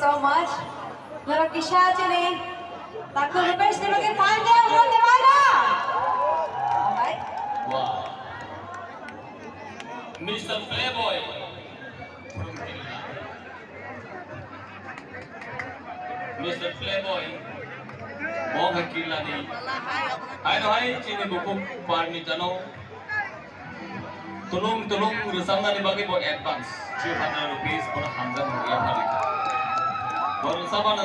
so much. Narakisha chile. Takul rupesh niloge tanya Guatemala. Alright. Wow. Mr. Playboy. Mr. Playboy. Mau hakila ni. Hai sini buku farmi jano. Tolong resang na dibagi buat advance 200 rupees per Hamzah Mulia Malik. Baru sabar